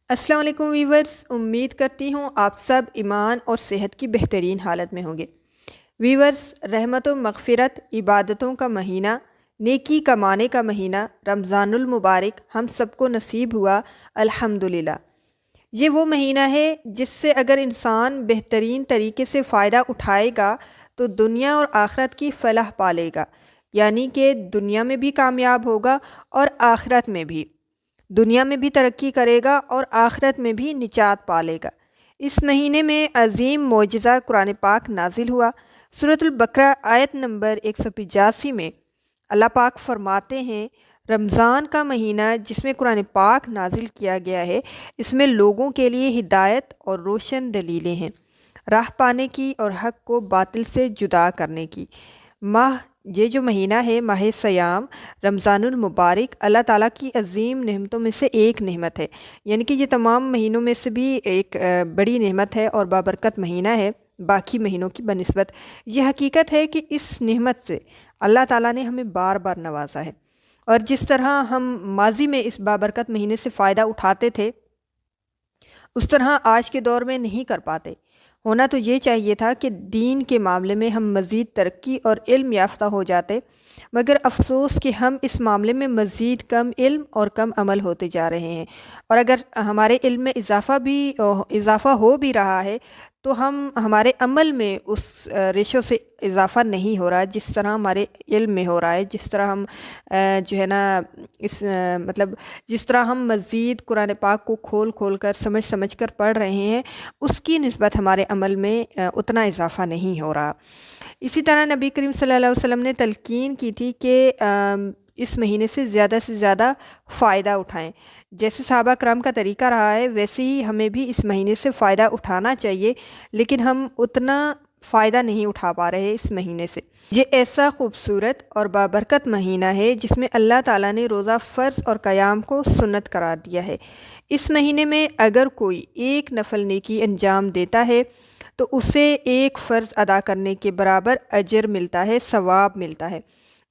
السلام علیکم ویورز، امید کرتی ہوں آپ سب ایمان اور صحت کی بہترین حالت میں ہوں گے۔ ویورز، رحمت و مغفرت، عبادتوں کا مہینہ، نیکی کمانے کا مہینہ رمضان المبارک ہم سب کو نصیب ہوا الحمدللہ۔ یہ وہ مہینہ ہے جس سے اگر انسان بہترین طریقے سے فائدہ اٹھائے گا تو دنیا اور آخرت کی فلاح پالے گا، یعنی کہ دنیا میں بھی کامیاب ہوگا اور آخرت میں بھی، دنیا میں بھی ترقی کرے گا اور آخرت میں بھی نجات پالے گا۔ اس مہینے میں عظیم معجزہ قرآن پاک نازل ہوا۔ سورۃ البقرہ آیت نمبر 185 میں اللہ پاک فرماتے ہیں، رمضان کا مہینہ جس میں قرآن پاک نازل کیا گیا ہے، اس میں لوگوں کے لیے ہدایت اور روشن دلیلیں ہیں، راہ پانے کی اور حق کو باطل سے جدا کرنے کی۔ یہ جو مہینہ ہے ماہ سیام رمضان المبارک، اللہ تعالیٰ کی عظیم نعمتوں میں سے ایک نعمت ہے، یعنی کہ یہ تمام مہینوں میں سے بھی ایک بڑی نعمت ہے اور بابرکت مہینہ ہے باقی مہینوں کی بنسبت۔ یہ حقیقت ہے کہ اس نعمت سے اللہ تعالیٰ نے ہمیں بار بار نوازا ہے، اور جس طرح ہم ماضی میں اس بابرکت مہینے سے فائدہ اٹھاتے تھے اس طرح آج کے دور میں نہیں کر پاتے۔ ہونا تو یہ چاہیے تھا کہ دین کے معاملے میں ہم مزید ترقی اور علم یافتہ ہو جاتے، مگر افسوس کہ ہم اس معاملے میں مزید کم علم اور کم عمل ہوتے جا رہے ہیں، اور اگر ہمارے علم میں اضافہ ہو بھی رہا ہے تو ہمارے عمل میں اس ریشو سے اضافہ نہیں ہو رہا جس طرح ہمارے علم میں ہو رہا ہے، جس طرح ہم جو ہے نا جس طرح ہم مزید قرآن پاک کو کھول کھول کر سمجھ کر پڑھ رہے ہیں، اس کی نسبت ہمارے عمل میں اتنا اضافہ نہیں ہو رہا۔ اسی طرح نبی کریم صلی اللہ علیہ وسلم نے تلقین کی تھی کہ اس مہینے سے زیادہ فائدہ اٹھائیں۔ جیسے صحابہ کرام کا طریقہ رہا ہے ویسے ہی ہمیں بھی اس مہینے سے فائدہ اٹھانا چاہیے، لیکن ہم اتنا فائدہ نہیں اٹھا پا رہے اس مہینے سے۔ یہ ایسا خوبصورت اور بابرکت مہینہ ہے جس میں اللہ تعالیٰ نے روزہ فرض اور قیام کو سنت قرار دیا ہے۔ اس مہینے میں اگر کوئی ایک نفل نیکی انجام دیتا ہے تو اسے ایک فرض ادا کرنے کے برابر اجر ملتا ہے، ثواب ملتا ہے،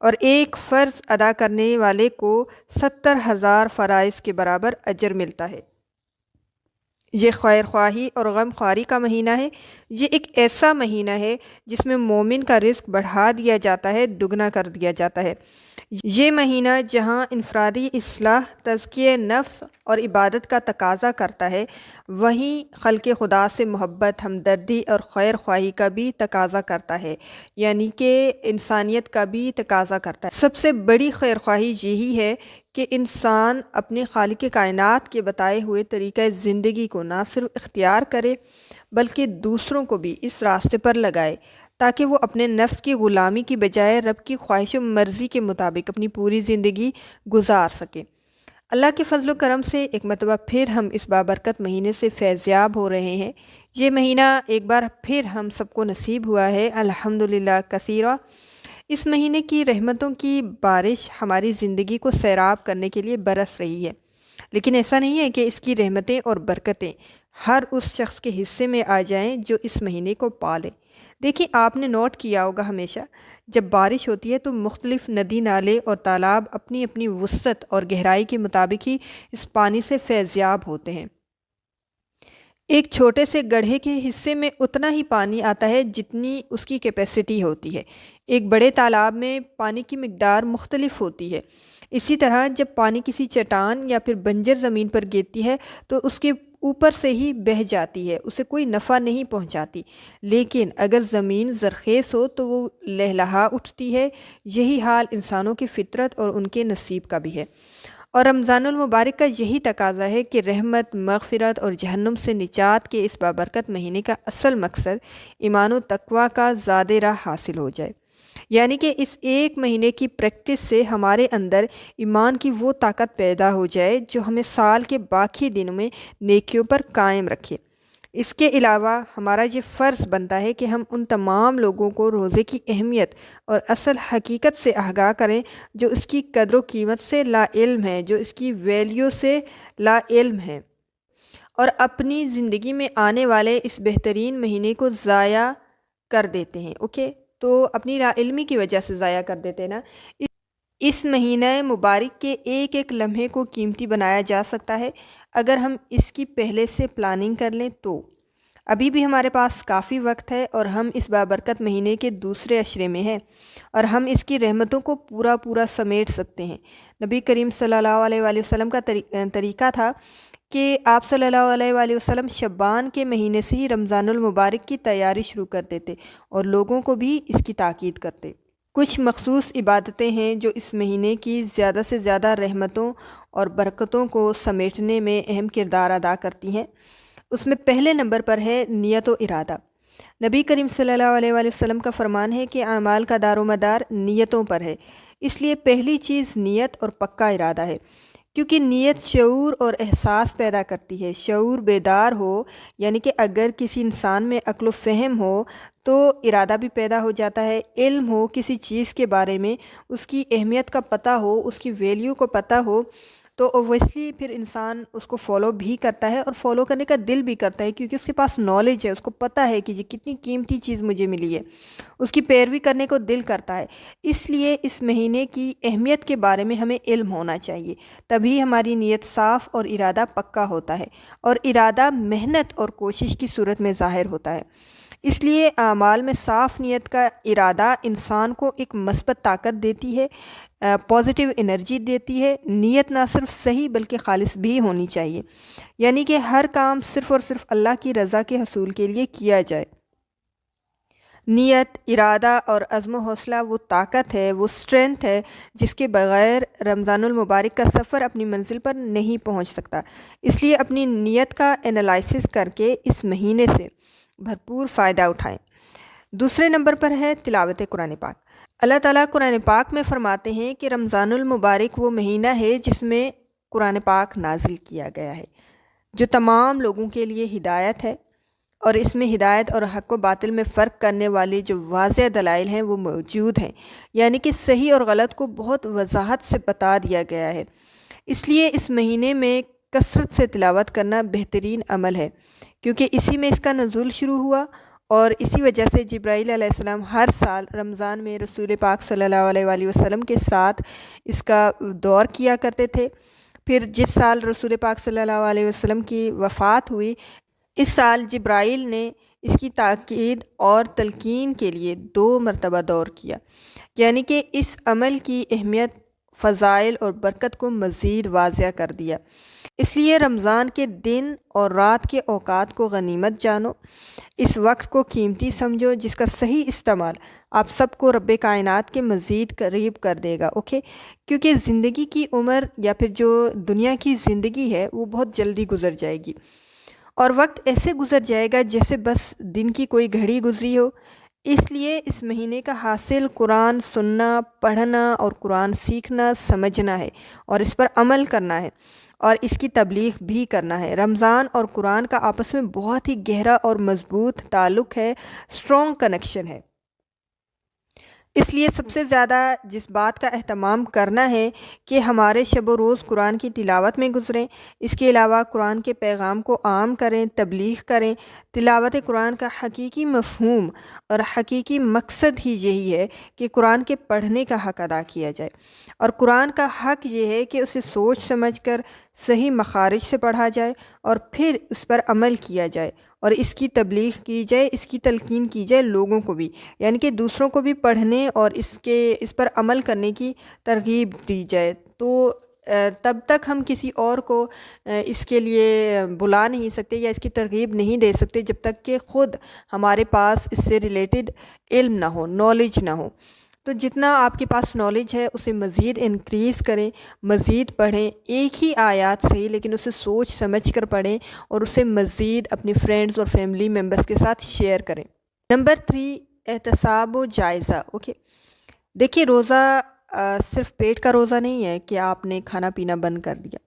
اور ایک فرض ادا کرنے والے کو 70,000 فرائض کے برابر اجر ملتا ہے۔ یہ خیر خواہی اور غم خواری کا مہینہ ہے۔ یہ ایک ایسا مہینہ ہے جس میں مومن کا رزق بڑھا دیا جاتا ہے، دگنا کر دیا جاتا ہے۔ یہ مہینہ جہاں انفرادی اصلاح، تزکیہ نفس اور عبادت کا تقاضا کرتا ہے، وہیں خلق خدا سے محبت، ہمدردی اور خیر خواہی کا بھی تقاضا کرتا ہے، یعنی کہ انسانیت کا بھی تقاضا کرتا ہے۔ سب سے بڑی خیر خواہی یہی ہے کہ انسان اپنے خالق کائنات کے بتائے ہوئے طریقہ زندگی کو نہ صرف اختیار کرے بلکہ دوسروں کو بھی اس راستے پر لگائے، تاکہ وہ اپنے نفس کی غلامی کی بجائے رب کی خواہش و مرضی کے مطابق اپنی پوری زندگی گزار سکے۔ اللہ کے فضل و کرم سے ایک مرتبہ پھر ہم اس بابرکت مہینے سے فیضیاب ہو رہے ہیں۔ یہ مہینہ ایک بار پھر ہم سب کو نصیب ہوا ہے الحمدللہ کثیرا۔ اس مہینے کی رحمتوں کی بارش ہماری زندگی کو سیراب کرنے کے لیے برس رہی ہے، لیکن ایسا نہیں ہے کہ اس کی رحمتیں اور برکتیں ہر اس شخص کے حصے میں آ جائیں جو اس مہینے کو پالے۔ دیکھیں، آپ نے نوٹ کیا ہوگا ہمیشہ جب بارش ہوتی ہے تو مختلف ندی نالے اور تالاب اپنی اپنی وسعت اور گہرائی کے مطابق ہی اس پانی سے فیضیاب ہوتے ہیں۔ ایک چھوٹے سے گڑھے کے حصے میں اتنا ہی پانی آتا ہے جتنی اس کی کیپیسٹی ہوتی ہے۔ ایک بڑے تالاب میں پانی کی مقدار مختلف ہوتی ہے۔ اسی طرح جب پانی کسی چٹان یا پھر بنجر زمین پر گرتی ہے تو اس کے اوپر سے ہی بہہ جاتی ہے، اسے کوئی نفع نہیں پہنچاتی، لیکن اگر زمین زرخیز ہو تو وہ لہلہا اٹھتی ہے۔ یہی حال انسانوں کی فطرت اور ان کے نصیب کا بھی ہے، اور رمضان المبارک کا یہی تقاضا ہے کہ رحمت، مغفرت اور جہنم سے نجات کے اس بابرکت مہینے کا اصل مقصد ایمان و تقوی کا زیادہ راہ حاصل ہو جائے، یعنی کہ اس ایک مہینے کی پریکٹس سے ہمارے اندر ایمان کی وہ طاقت پیدا ہو جائے جو ہمیں سال کے باقی دنوں میں نیکیوں پر قائم رکھے۔ اس کے علاوہ ہمارا یہ فرض بنتا ہے کہ ہم ان تمام لوگوں کو روزے کی اہمیت اور اصل حقیقت سے آگاہ کریں جو اس کی قدر و قیمت سے لا علم ہیں، جو اس کی ویلیو سے لا علم ہیں، اور اپنی زندگی میں آنے والے اس بہترین مہینے کو ضائع کر دیتے ہیں۔ اوکے، تو اپنی لا علمی کی وجہ سے ضائع کر دیتے ہیں نا۔ اس مہینہ مبارک کے ایک ایک لمحے کو قیمتی بنایا جا سکتا ہے اگر ہم اس کی پہلے سے پلاننگ کر لیں تو ابھی بھی ہمارے پاس کافی وقت ہے اور ہم اس بابرکت مہینے کے دوسرے عشرے میں ہیں اور ہم اس کی رحمتوں کو پورا سمیٹ سکتے ہیں۔ نبی کریم صلی اللہ علیہ وآلہ وسلم کا طریقہ تھا کہ آپ صلی اللہ علیہ وآلہ وسلم شعبان کے مہینے سے ہی رمضان المبارک کی تیاری شروع کرتے تھے اور لوگوں کو بھی اس کی تاکید کرتے۔ کچھ مخصوص عبادتیں ہیں جو اس مہینے کی زیادہ سے زیادہ رحمتوں اور برکتوں کو سمیٹنے میں اہم کردار ادا کرتی ہیں۔ اس میں پہلے نمبر پر ہے نیت و ارادہ۔ نبی کریم صلی اللہ علیہ وآلہ وسلم کا فرمان ہے کہ اعمال کا دار و مدار نیتوں پر ہے، اس لیے پہلی چیز نیت اور پکا ارادہ ہے، کیونکہ نیت شعور اور احساس پیدا کرتی ہے۔ شعور بیدار ہو، یعنی کہ اگر کسی انسان میں عقل و فہم ہو تو ارادہ بھی پیدا ہو جاتا ہے۔ علم ہو کسی چیز کے بارے میں، اس کی اہمیت کا پتہ ہو، اس کی ویلیو کو پتہ ہو تو اویسلی پھر انسان اس کو فالو بھی کرتا ہے اور فالو کرنے کا دل بھی کرتا ہے، کیونکہ اس کے پاس نالج ہے، اس کو پتہ ہے کہ یہ کتنی قیمتی چیز مجھے ملی ہے، اس کی پیروی کرنے کو دل کرتا ہے۔ اس لیے اس مہینے کی اہمیت کے بارے میں ہمیں علم ہونا چاہیے، تبھی ہماری نیت صاف اور ارادہ پکا ہوتا ہے، اور ارادہ محنت اور کوشش کی صورت میں ظاہر ہوتا ہے۔ اس لیے اعمال میں صاف نیت کا ارادہ انسان کو ایک مثبت طاقت دیتی ہے، پازیٹیو انرجی دیتی ہے۔ نیت نہ صرف صحیح بلکہ خالص بھی ہونی چاہیے، یعنی کہ ہر کام صرف اور صرف اللہ کی رضا کے حصول کے لیے کیا جائے۔ نیت، ارادہ اور عزم و حوصلہ وہ طاقت ہے، وہ اسٹرینتھ ہے جس کے بغیر رمضان المبارک کا سفر اپنی منزل پر نہیں پہنچ سکتا۔ اس لیے اپنی نیت کا انالائسس کر کے اس مہینے سے بھرپور فائدہ اٹھائیں۔ دوسرے نمبر پر ہے تلاوت قرآن پاک۔ اللہ تعالیٰ قرآن پاک میں فرماتے ہیں کہ رمضان المبارک وہ مہینہ ہے جس میں قرآن پاک نازل کیا گیا ہے، جو تمام لوگوں کے لیے ہدایت ہے، اور اس میں ہدایت اور حق و باطل میں فرق کرنے والے جو واضح دلائل ہیں وہ موجود ہیں، یعنی کہ صحیح اور غلط کو بہت وضاحت سے بتا دیا گیا ہے۔ اس لیے اس مہینے میں کثرت سے تلاوت کرنا بہترین عمل ہے، کیونکہ اسی میں اس کا نزول شروع ہوا، اور اسی وجہ سے جبرائیل علیہ السلام ہر سال رمضان میں رسول پاک صلی اللہ علیہ وآلہ وسلم کے ساتھ اس کا دور کیا کرتے تھے۔ پھر جس سال رسول پاک صلی اللہ علیہ وسلم کی وفات ہوئی، اس سال جبرائیل نے اس کی تاکید اور تلقین کے لیے 2 مرتبہ دور کیا، یعنی کہ اس عمل کی اہمیت، فضائل اور برکت کو مزید واضح کر دیا۔ اس لیے رمضان کے دن اور رات کے اوقات کو غنیمت جانو، اس وقت کو قیمتی سمجھو جس کا صحیح استعمال آپ سب کو رب کائنات کے مزید قریب کر دے گا، اوکے؟ کیونکہ زندگی کی عمر یا پھر جو دنیا کی زندگی ہے وہ بہت جلدی گزر جائے گی، اور وقت ایسے گزر جائے گا جیسے بس دن کی کوئی گھڑی گزری ہو۔ اس لیے اس مہینے کا حاصل قرآن سننا، پڑھنا اور قرآن سیکھنا، سمجھنا ہے اور اس پر عمل کرنا ہے اور اس کی تبلیغ بھی کرنا ہے۔ رمضان اور قرآن کا آپس میں بہت ہی گہرا اور مضبوط تعلق ہے، اسٹرانگ کنیکشن ہے۔ اس لیے سب سے زیادہ جس بات کا اہتمام کرنا ہے کہ ہمارے شب و روز قرآن کی تلاوت میں گزریں، اس کے علاوہ قرآن کے پیغام کو عام کریں، تبلیغ کریں۔ تلاوت قرآن کا حقیقی مفہوم اور حقیقی مقصد ہی یہی ہے کہ قرآن کے پڑھنے کا حق ادا کیا جائے، اور قرآن کا حق یہ ہے کہ اسے سوچ سمجھ کر صحیح مخارج سے پڑھا جائے اور پھر اس پر عمل کیا جائے اور اس کی تبلیغ کی جائے، اس کی تلقین کی جائے لوگوں کو بھی، یعنی کہ دوسروں کو بھی پڑھنے اور اس پر عمل کرنے کی ترغیب دی جائے۔ تو تب تک ہم کسی اور کو اس کے لیے بلا نہیں سکتے یا اس کی ترغیب نہیں دے سکتے جب تک کہ خود ہمارے پاس اس سے ریلیٹڈ علم نہ ہو، نالج نہ ہو۔ تو جتنا آپ کے پاس نالج ہے اسے مزید انکریز کریں، مزید پڑھیں، ایک ہی آیات صحیح لیکن اسے سوچ سمجھ کر پڑھیں اور اسے مزید اپنے فرینڈز اور فیملی ممبرز کے ساتھ شیئر کریں۔ نمبر 3، احتساب و جائزہ، اوکے؟ دیکھیے، روزہ صرف پیٹ کا روزہ نہیں ہے کہ آپ نے کھانا پینا بند کر دیا۔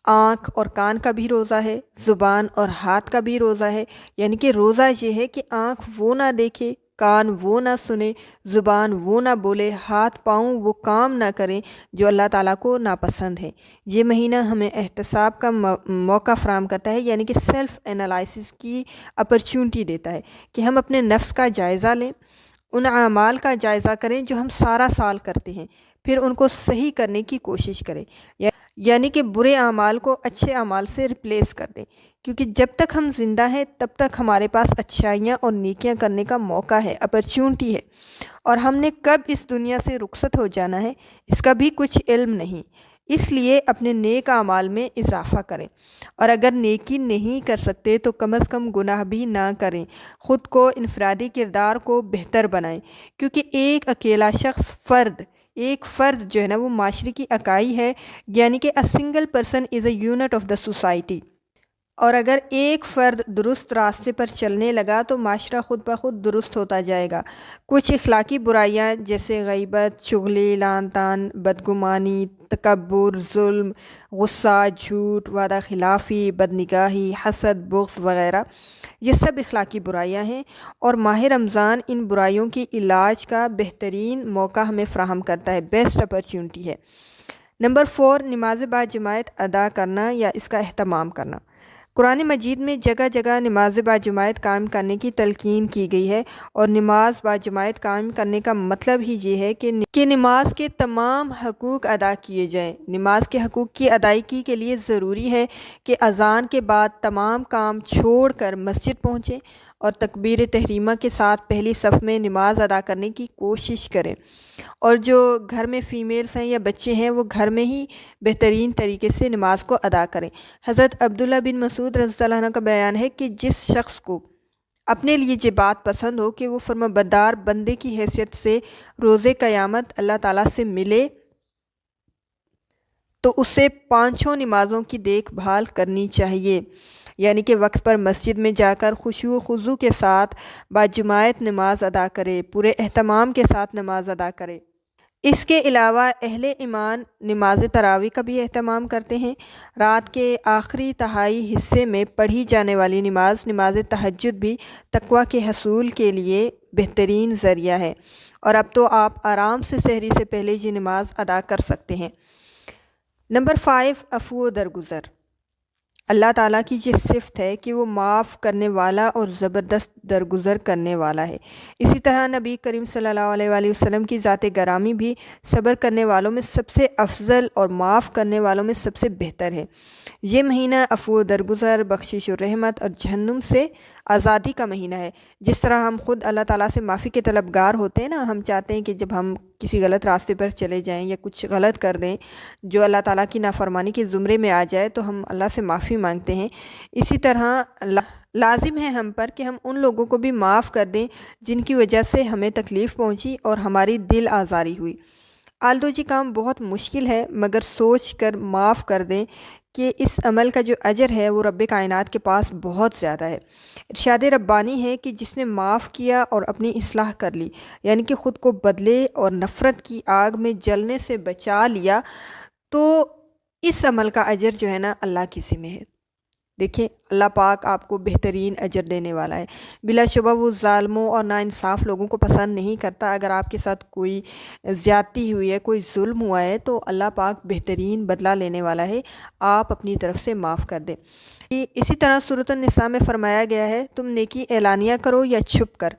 آنکھ اور کان کا بھی روزہ ہے، زبان اور ہاتھ کا بھی روزہ ہے، یعنی کہ روزہ یہ ہے کہ آنکھ وہ نہ دیکھے، کان وہ نہ سنے، زبان وہ نہ بولے، ہاتھ پاؤں وہ کام نہ کریں جو اللہ تعالیٰ کو ناپسند ہے۔ یہ مہینہ ہمیں احتساب کا موقع فراہم کرتا ہے، یعنی کہ سیلف انالائسس کی اپرچونٹی دیتا ہے کہ ہم اپنے نفس کا جائزہ لیں، ان اعمال کا جائزہ کریں جو ہم سارا سال کرتے ہیں، پھر ان کو صحیح کرنے کی کوشش کریں، یعنی کہ برے اعمال کو اچھے اعمال سے ریپلیس کر دیں، کیونکہ جب تک ہم زندہ ہیں تب تک ہمارے پاس اچھائیاں اور نیکیاں کرنے کا موقع ہے، اپرچونٹی ہے، اور ہم نے کب اس دنیا سے رخصت ہو جانا ہے اس کا بھی کچھ علم نہیں۔ اس لیے اپنے نیک اعمال میں اضافہ کریں، اور اگر نیکی نہیں کر سکتے تو کم از کم گناہ بھی نہ کریں، خود کو انفرادی کردار کو بہتر بنائیں، کیونکہ ایک اکیلا شخص ایک فرد جو ہے نا وہ معاشرے کی اکائی ہے، یعنی کہ a single person is a unit of the society۔ اور اگر ایک فرد درست راستے پر چلنے لگا تو معاشرہ خود بخود درست ہوتا جائے گا۔ کچھ اخلاقی برائیاں جیسے غیبت، چغلی، لعن طعن، بدگمانی، تکبر، ظلم، غصہ، جھوٹ، وعدہ خلافی، بدنگاہی، حسد، بغض وغیرہ، یہ سب اخلاقی برائیاں ہیں، اور ماہ رمضان ان برائیوں کے علاج کا بہترین موقع ہمیں فراہم کرتا ہے، بیسٹ اپرچونٹی ہے۔ نمبر 4، نماز باجماعت ادا کرنا یا اس کا اہتمام کرنا۔ قرآن مجید میں جگہ جگہ نماز باجماعت قائم کرنے کی تلقین کی گئی ہے، اور نماز باجماعت قائم کرنے کا مطلب ہی یہ ہے کہ نماز کے تمام حقوق ادا کیے جائیں۔ نماز کے حقوق کی ادائیگی کے لیے ضروری ہے کہ اذان کے بعد تمام کام چھوڑ کر مسجد پہنچیں اور تکبیر تحریمہ کے ساتھ پہلی صف میں نماز ادا کرنے کی کوشش کریں، اور جو گھر میں فیمیلز ہیں یا بچے ہیں وہ گھر میں ہی بہترین طریقے سے نماز کو ادا کریں۔ حضرت عبداللہ بن مسعود رضی اللہ عنہ کا بیان ہے کہ جس شخص کو اپنے لیے یہ بات پسند ہو کہ وہ فرمانبردار بندے کی حیثیت سے روز قیامت اللہ تعالیٰ سے ملے تو اسے 5 نمازوں کی دیکھ بھال کرنی چاہیے، یعنی کہ وقت پر مسجد میں جا کر خشوع و خضوع کے ساتھ باجماعت نماز ادا کرے، پورے اہتمام کے ساتھ نماز ادا کرے۔ اس کے علاوہ اہل ایمان نماز تراویح کا بھی اہتمام کرتے ہیں۔ رات کے آخری تہائی حصے میں پڑھی جانے والی نماز تہجد بھی تقویٰ کے حصول کے لیے بہترین ذریعہ ہے، اور اب تو آپ آرام سے سحری سے پہلے یہ نماز ادا کر سکتے ہیں۔ نمبر 5، عفو و درگزر۔ اللہ تعالیٰ کی یہ صفت ہے کہ وہ معاف کرنے والا اور زبردست درگزر کرنے والا ہے۔ اسی طرح نبی کریم صلی اللہ علیہ وآلہ وسلم کی ذات گرامی بھی صبر کرنے والوں میں سب سے افضل اور معاف کرنے والوں میں سب سے بہتر ہے۔ یہ مہینہ عفو و درگزر، بخشش و رحمت اور جہنم سے آزادی کا مہینہ ہے۔ جس طرح ہم خود اللہ تعالیٰ سے معافی کے طلبگار ہوتے ہیں نا، ہم چاہتے ہیں کہ جب ہم کسی غلط راستے پر چلے جائیں یا کچھ غلط کر دیں جو اللہ تعالیٰ کی نافرمانی کے زمرے میں آ جائے تو ہم اللہ سے معافی مانگتے ہیں، اسی طرح لازم ہے ہم پر کہ ہم ان لوگوں کو بھی معاف کر دیں جن کی وجہ سے ہمیں تکلیف پہنچی اور ہماری دل آزاری ہوئی۔ آلدو جی کام بہت مشکل ہے، مگر سوچ کر معاف کر دیں کہ اس عمل کا جو اجر ہے وہ رب کائنات کے پاس بہت زیادہ ہے۔ ارشاد ربانی ہے کہ جس نے معاف کیا اور اپنی اصلاح کر لی، یعنی کہ خود کو بدلے اور نفرت کی آگ میں جلنے سے بچا لیا، تو اس عمل کا اجر جو ہے نا اللہ کی ذمہ ہے۔ دیکھیں اللہ پاک آپ کو بہترین اجر دینے والا ہے۔ بلا شبہ وہ ظالموں اور ناانصاف لوگوں کو پسند نہیں کرتا۔ اگر آپ کے ساتھ کوئی زیادتی ہوئی ہے، کوئی ظلم ہوا ہے تو اللہ پاک بہترین بدلہ لینے والا ہے، آپ اپنی طرف سے معاف کر دیں۔ اسی طرح سورۃ النساء میں فرمایا گیا ہے، تم نیکی اعلانیہ کرو یا چھپ کر،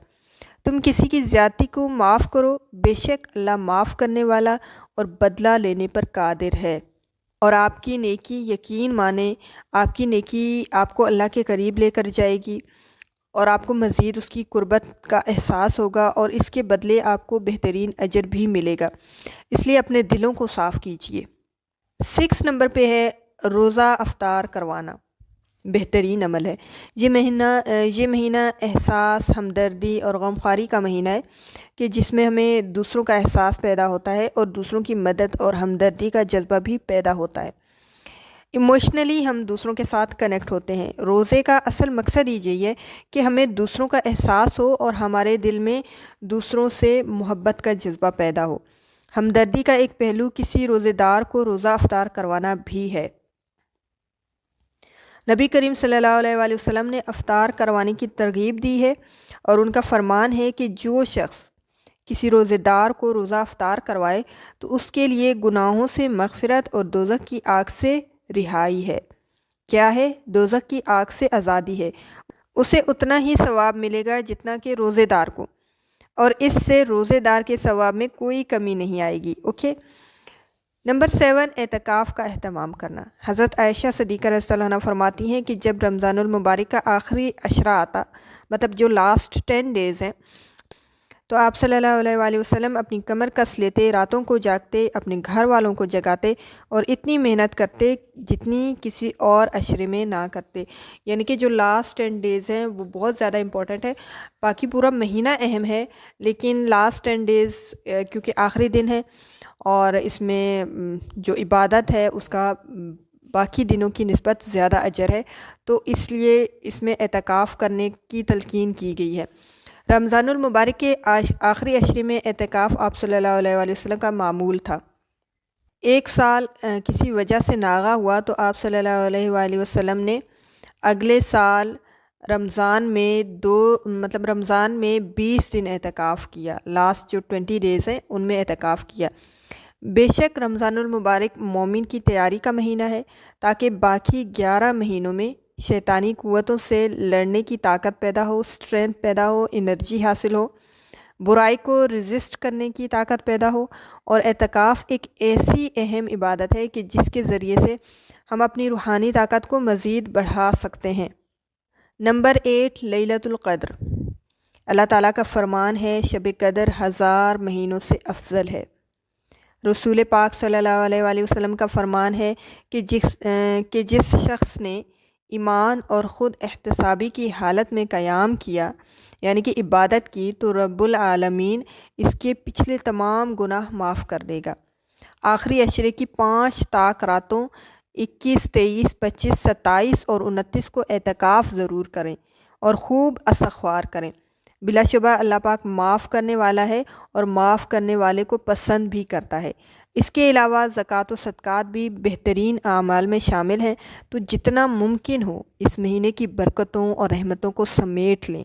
تم کسی کی زیادتی کو معاف کرو، بے شک اللہ معاف کرنے والا اور بدلہ لینے پر قادر ہے۔ اور آپ کی نیکی یقین مانے، آپ کی نیکی آپ کو اللہ کے قریب لے کر جائے گی، اور آپ کو مزید اس کی قربت کا احساس ہوگا، اور اس کے بدلے آپ کو بہترین اجر بھی ملے گا۔ اس لیے اپنے دلوں کو صاف کیجیے۔ 6 نمبر پہ ہے روزہ افطار کروانا، بہترین عمل ہے۔ یہ مہینہ احساس، ہمدردی اور غمخواری کا مہینہ ہے کہ جس میں ہمیں دوسروں کا احساس پیدا ہوتا ہے اور دوسروں کی مدد اور ہمدردی کا جذبہ بھی پیدا ہوتا ہے۔ ایموشنلی ہم دوسروں کے ساتھ کنیکٹ ہوتے ہیں۔ روزے کا اصل مقصد یہی ہے کہ ہمیں دوسروں کا احساس ہو اور ہمارے دل میں دوسروں سے محبت کا جذبہ پیدا ہو۔ ہمدردی کا ایک پہلو کسی روزے دار کو روزہ افطار کروانا بھی ہے۔ نبی کریم صلی اللہ علیہ وآلہ وسلم نے افطار کروانے کی ترغیب دی ہے، اور ان کا فرمان ہے کہ جو شخص کسی روزے دار کو روزہ افطار کروائے تو اس کے لیے گناہوں سے مغفرت اور دوزخ کی آگ سے رہائی ہے۔ کیا ہے؟ دوزخ کی آگ سے آزادی ہے۔ اسے اتنا ہی ثواب ملے گا جتنا کہ روزے دار کو، اور اس سے روزے دار کے ثواب میں کوئی کمی نہیں آئے گی۔ اوکے۔ نمبر 7، اعتکاف کا اہتمام کرنا۔ حضرت عائشہ صدیقہ رضی اللہ عنہا فرماتی ہیں کہ جب رمضان المبارک کا آخری عشرہ آتا، مطلب جو لاسٹ 10 ڈیز ہیں، تو آپ صلی اللہ علیہ وآلہ وسلم اپنی کمر کس لیتے، راتوں کو جاگتے، اپنے گھر والوں کو جگاتے اور اتنی محنت کرتے جتنی کسی اور عشرے میں نہ کرتے۔ یعنی کہ جو لاسٹ 10 ڈیز ہیں وہ بہت زیادہ امپورٹنٹ ہے۔ باقی پورا مہینہ اہم ہے، لیکن لاسٹ 10 ڈیز کیونکہ آخری دن ہے اور اس میں جو عبادت ہے اس کا باقی دنوں کی نسبت زیادہ اجر ہے، تو اس لیے اس میں اعتکاف کرنے کی تلقین کی گئی ہے۔ رمضان المبارک کے آخری عشرے میں اعتکاف آپ صلی اللہ علیہ وآلہ وسلم کا معمول تھا۔ ایک سال کسی وجہ سے ناغہ ہوا تو آپ صلی اللہ علیہ وآلہ وسلم نے اگلے سال رمضان میں 20 دن اعتکاف کیا۔ لاسٹ جو 20 ڈیز ہیں ان میں اعتکاف کیا۔ بے شک رمضان المبارک مومن کی تیاری کا مہینہ ہے تاکہ باقی 11 مہینوں میں شیطانی قوتوں سے لڑنے کی طاقت پیدا ہو، اسٹرینتھ پیدا ہو، انرجی حاصل ہو، برائی کو ریزسٹ کرنے کی طاقت پیدا ہو۔ اور اعتکاف ایک ایسی اہم عبادت ہے کہ جس کے ذریعے سے ہم اپنی روحانی طاقت کو مزید بڑھا سکتے ہیں۔ نمبر 8، لیلۃ القدر۔ اللہ تعالیٰ کا فرمان ہے، شب قدر 1000 مہینوں سے افضل ہے۔ رسول پاک صلی اللہ علیہ وآلہ وسلم کا فرمان ہے کہ جس شخص نے ایمان اور خود احتسابی کی حالت میں قیام کیا، یعنی کہ عبادت کی، تو رب العالمین اس کے پچھلے تمام گناہ معاف کر دے گا۔ آخری عشرے کی 5 طاق راتوں 21، 23، 25، 27 اور 29 کو اعتکاف ضرور کریں اور خوب استغفار کریں۔ بلا شبہ اللہ پاک معاف کرنے والا ہے اور معاف کرنے والے کو پسند بھی کرتا ہے۔ اس کے علاوہ زکوٰۃ و صدقات بھی بہترین اعمال میں شامل ہیں، تو جتنا ممکن ہو اس مہینے کی برکتوں اور رحمتوں کو سمیٹ لیں،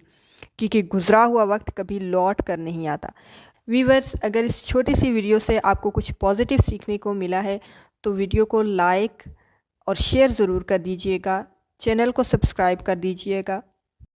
کیونکہ گزرا ہوا وقت کبھی لوٹ کر نہیں آتا۔ ویورز، اگر اس چھوٹی سی ویڈیو سے آپ کو کچھ پازیٹیو سیکھنے کو ملا ہے تو ویڈیو کو لائک اور شیئر ضرور کر دیجئے گا، چینل کو سبسکرائب کر دیجئے گا۔